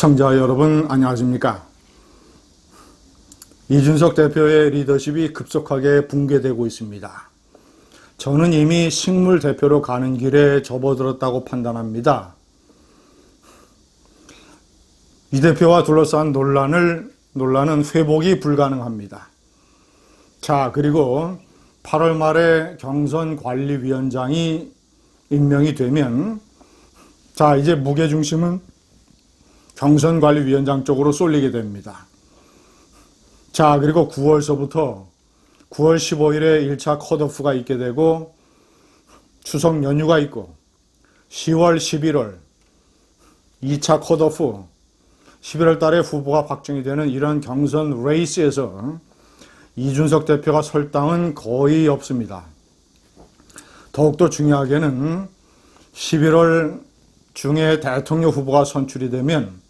시청자 여러분 안녕하십니까? 이준석 대표의 리더십이 급속하게 붕괴되고 있습니다. 저는 이미 식물 대표로 가는 길에 접어들었다고 판단합니다. 이 대표와 둘러싼 논란은 회복이 불가능합니다. 자, 그리고 8월 말에 경선관리위원장이 임명이 되면 이제 무게중심은 경선관리위원장 쪽으로 쏠리게 됩니다. 자, 그리고 9월 15일에 1차 컷오프가 있게 되고 추석 연휴가 있고 10월, 11월 2차 컷오프 11월 달에 후보가 확정이 되는 이런 경선 레이스에서 이준석 대표가 설 당은 거의 없습니다. 더욱더 중요하게는 11월 중에 대통령 후보가 선출이 되면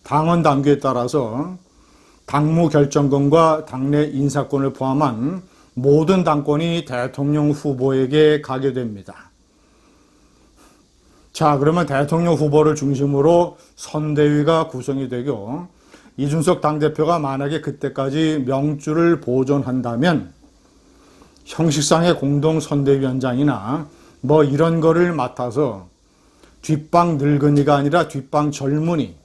당원 당규에 따라서 당무 결정권과 당내 인사권을 포함한 모든 당권이 대통령 후보에게 가게 됩니다. 자, 그러면 대통령 후보를 중심으로 선대위가 구성이 되고 이준석 당대표가 만약에 그때까지 명주를 보존한다면 형식상의 공동선대위원장이나 이런 거를 맡아서 뒷방 늙은이가 아니라 뒷방 젊은이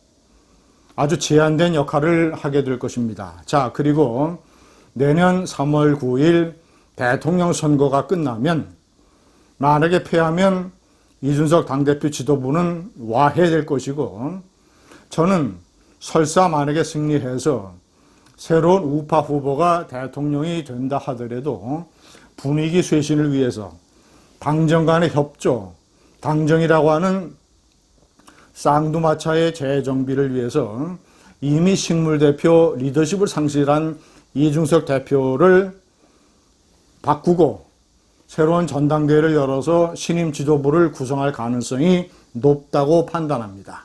아주 제한된 역할을 하게 될 것입니다. 자, 그리고 내년 3월 9일 대통령 선거가 끝나면 만약에 패하면 이준석 당대표 지도부는 와해될 것이고 저는 설사 만약에 승리해서 새로운 우파 후보가 대통령이 된다 하더라도 분위기 쇄신을 위해서 당정 간의 협조, 당정이라고 하는 쌍두마차의 재정비를 위해서 이미 식물 대표 리더십을 상실한 이준석 대표를 바꾸고 새로운 전당대회를 열어서 신임 지도부를 구성할 가능성이 높다고 판단합니다.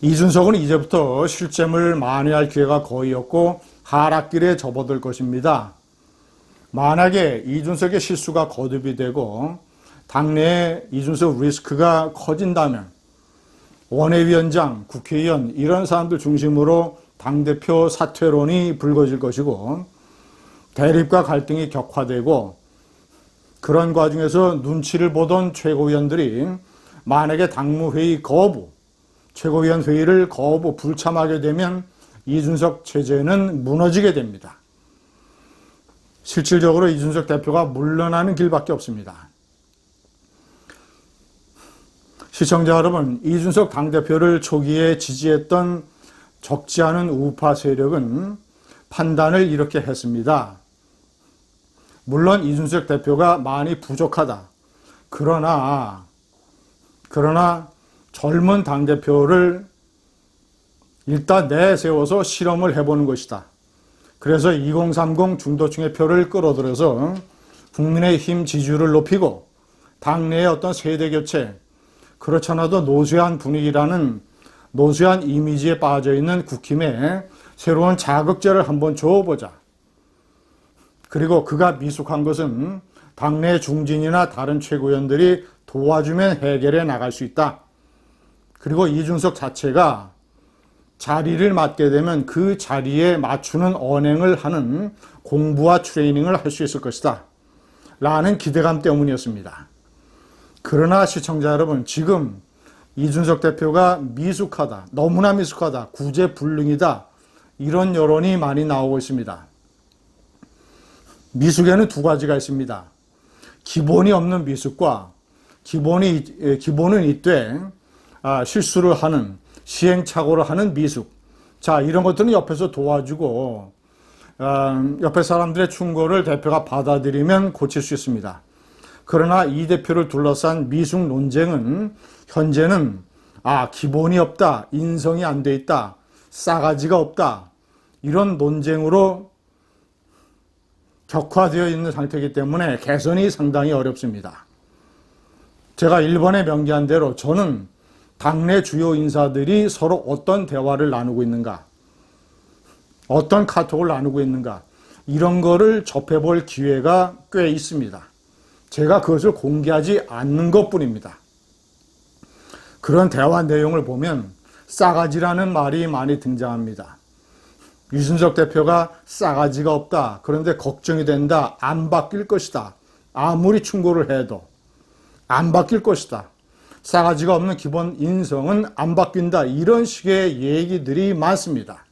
이준석은 이제부터 실zem을 만회할 기회가 거의 없고 하락길에 접어들 것입니다. 만약에 이준석의 실수가 거듭이 되고 당내에 이준석 리스크가 커진다면 원외위원장, 국회의원 이런 사람들 중심으로 당대표 사퇴론이 불거질 것이고 대립과 갈등이 격화되고 그런 과정에서 눈치를 보던 최고위원들이 만약에 당무회의 거부, 최고위원 회의를 거부, 불참하게 되면 이준석 체제는 무너지게 됩니다. 실질적으로 이준석 대표가 물러나는 길밖에 없습니다. 시청자 여러분, 이준석 당대표를 초기에 지지했던 적지 않은 우파 세력은 판단을 이렇게 했습니다. 물론 이준석 대표가 많이 부족하다. 그러나 젊은 당대표를 일단 내세워서 실험을 해보는 것이다. 그래서 2030 중도층의 표를 끌어들여서 국민의힘 지지율을 높이고 당내의 어떤 세대교체, 그렇지 않아도 노쇠한 분위기라는 노쇠한 이미지에 빠져있는 국힘에 새로운 자극제를 한번 줘보자. 그리고 그가 미숙한 것은 당내 중진이나 다른 최고위원들이 도와주면 해결해 나갈 수 있다. 그리고 이준석 자체가 자리를 맡게 되면 그 자리에 맞추는 언행을 하는 공부와 트레이닝을 할 수 있을 것이다. 라는 기대감 때문이었습니다. 그러나 시청자 여러분, 지금 이준석 대표가 미숙하다, 너무나 미숙하다, 구제불능이다 이런 여론이 많이 나오고 있습니다. 미숙에는 두 가지가 있습니다. 기본이 없는 미숙과 기본은 있되 실수를 하는, 시행착오를 하는 미숙. 자, 이런 것들은 옆에서 도와주고 옆에 사람들의 충고를 대표가 받아들이면 고칠 수 있습니다. 그러나 이 대표를 둘러싼 미숙 논쟁은 현재는 기본이 없다, 인성이 안 돼 있다, 싸가지가 없다 이런 논쟁으로 격화되어 있는 상태이기 때문에 개선이 상당히 어렵습니다. 제가 1번에 명기한 대로 저는 당내 주요 인사들이 서로 어떤 대화를 나누고 있는가, 어떤 카톡을 나누고 있는가 이런 거를 접해볼 기회가 꽤 있습니다. 제가 그것을 공개하지 않는 것뿐입니다. 그런 대화 내용을 보면 싸가지라는 말이 많이 등장합니다. 유준석 대표가 싸가지가 없다. 그런데 걱정이 된다. 안 바뀔 것이다. 아무리 충고를 해도 안 바뀔 것이다. 싸가지가 없는 기본 인성은 안 바뀐다. 이런 식의 얘기들이 많습니다.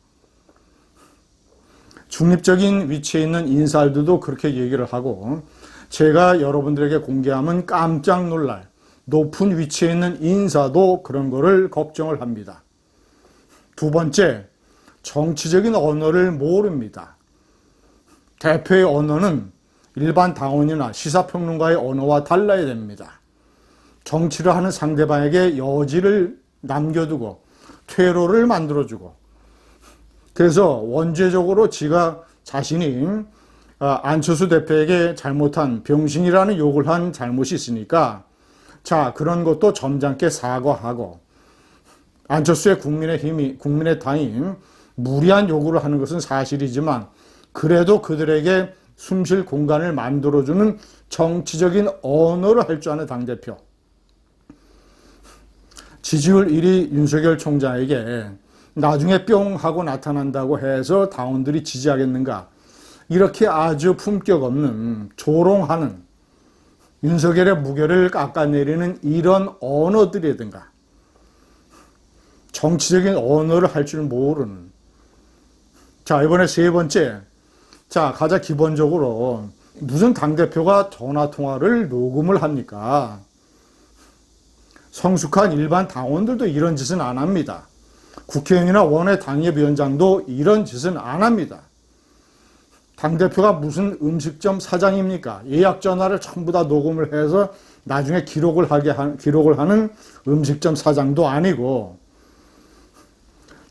중립적인 위치에 있는 인사들도 그렇게 얘기를 하고, 제가 여러분들에게 공개하면 깜짝 놀랄 높은 위치에 있는 인사도 그런 거를 걱정을 합니다. 두 번째, 정치적인 언어를 모릅니다. 대표의 언어는 일반 당원이나 시사평론가의 언어와 달라야 됩니다. 정치를 하는 상대방에게 여지를 남겨두고 퇴로를 만들어주고, 그래서 원죄적으로 자신이 안철수 대표에게 잘못한 병신이라는 욕을 한 잘못이 있으니까 자, 그런 것도 점잖게 사과하고, 안철수의 국민의당이 무리한 요구를 하는 것은 사실이지만 그래도 그들에게 숨쉴 공간을 만들어주는 정치적인 언어를 할 줄 아는 당대표. 지지율 1위 윤석열 총장에게 나중에 뿅 하고 나타난다고 해서 당원들이 지지하겠는가? 이렇게 아주 품격 없는 조롱하는 윤석열의 무게를 깎아내리는 이런 언어들이든가, 정치적인 언어를 할 줄 모르는. 자, 이번에 세 번째. 자, 가장 기본적으로 무슨 당대표가 전화통화를 녹음을 합니까? 성숙한 일반 당원들도 이런 짓은 안 합니다. 국회의원이나 원외 당협위원장도 이런 짓은 안 합니다. 당대표가 무슨 음식점 사장입니까? 예약 전화를 전부 다 녹음을 해서 나중에 기록을 하는 음식점 사장도 아니고,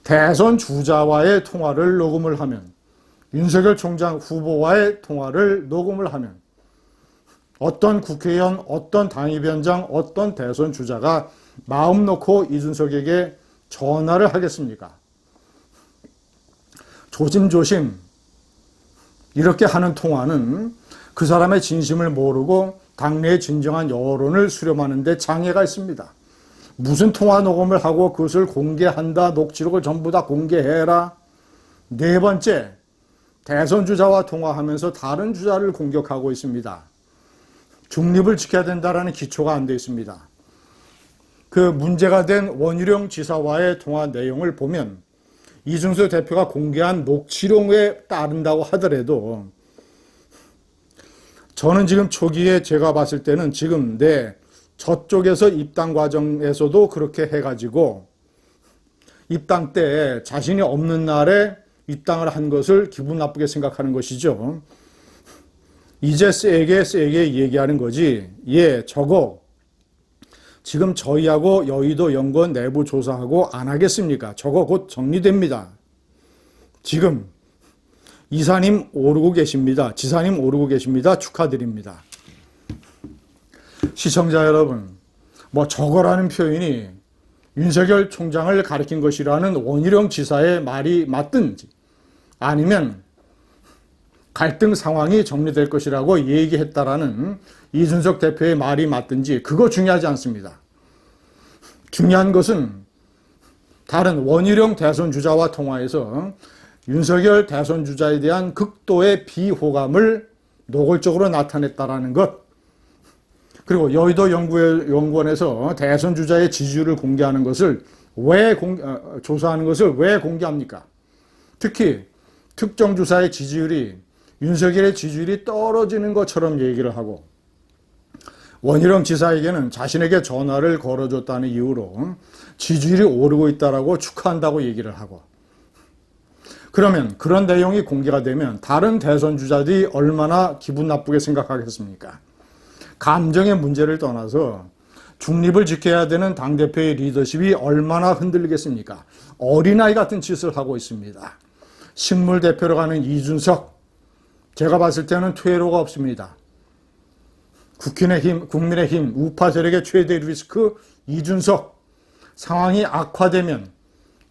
대선 주자와의 통화를 녹음을 하면, 윤석열 총장 후보와의 통화를 녹음을 하면 어떤 국회의원, 어떤 당협위원장, 어떤 대선 주자가 마음 놓고 이준석에게 전화를 하겠습니까? 조심조심 이렇게 하는 통화는 그 사람의 진심을 모르고 당내의 진정한 여론을 수렴하는 데 장애가 있습니다. 무슨 통화 녹음을 하고 그것을 공개한다, 녹취록을 전부 다 공개해라. 네 번째, 대선 주자와 통화하면서 다른 주자를 공격하고 있습니다. 중립을 지켜야 된다는 기초가 안 돼 있습니다. 그 문제가 된 원희룡 지사와의 통화 내용을 보면 이준석 대표가 공개한 녹취록에 따른다고 하더라도, 저는 지금 초기에 제가 봤을 때는 지금 저쪽에서 입당 과정에서도 그렇게 해가지고 입당 때 자신이 없는 날에 입당을 한 것을 기분 나쁘게 생각하는 것이죠. 이제 세게 얘기하는 거지. 저거 지금 저희하고 여의도 연구원 내부 조사하고 안 하겠습니까? 저거 곧 정리됩니다. 지금 이사님 오르고 계십니다. 지사님 오르고 계십니다. 축하드립니다. 시청자 여러분, 저거라는 표현이 윤석열 총장을 가리킨 것이라는 원희룡 지사의 말이 맞든지, 아니면 갈등 상황이 정리될 것이라고 얘기했다라는 이준석 대표의 말이 맞든지, 그거 중요하지 않습니다. 중요한 것은 다른 원희룡 대선 주자와 통화해서 윤석열 대선 주자에 대한 극도의 비호감을 노골적으로 나타냈다라는 것, 그리고 여의도 연구원에서 대선 주자의 지지율을 공개하는 것을 조사하는 것을 왜 공개합니까? 특히 특정 주사의 지지율이 윤석열의 지지율이 떨어지는 것처럼 얘기를 하고, 원희룡 지사에게는 자신에게 전화를 걸어줬다는 이유로 지지율이 오르고 있다라고 축하한다고 얘기를 하고, 그러면 그런 내용이 공개가 되면 다른 대선 주자들이 얼마나 기분 나쁘게 생각하겠습니까? 감정의 문제를 떠나서 중립을 지켜야 되는 당대표의 리더십이 얼마나 흔들리겠습니까? 어린아이 같은 짓을 하고 있습니다. 식물 대표로 가는 이준석, 제가 봤을 때는 퇴로가 없습니다. 국민의힘 우파 세력의 최대 리스크 이준석. 상황이 악화되면,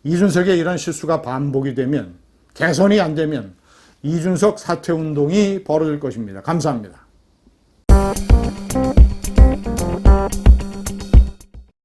이준석의 이런 실수가 반복이 되면, 개선이 안 되면 이준석 사퇴운동이 벌어질 것입니다. 감사합니다.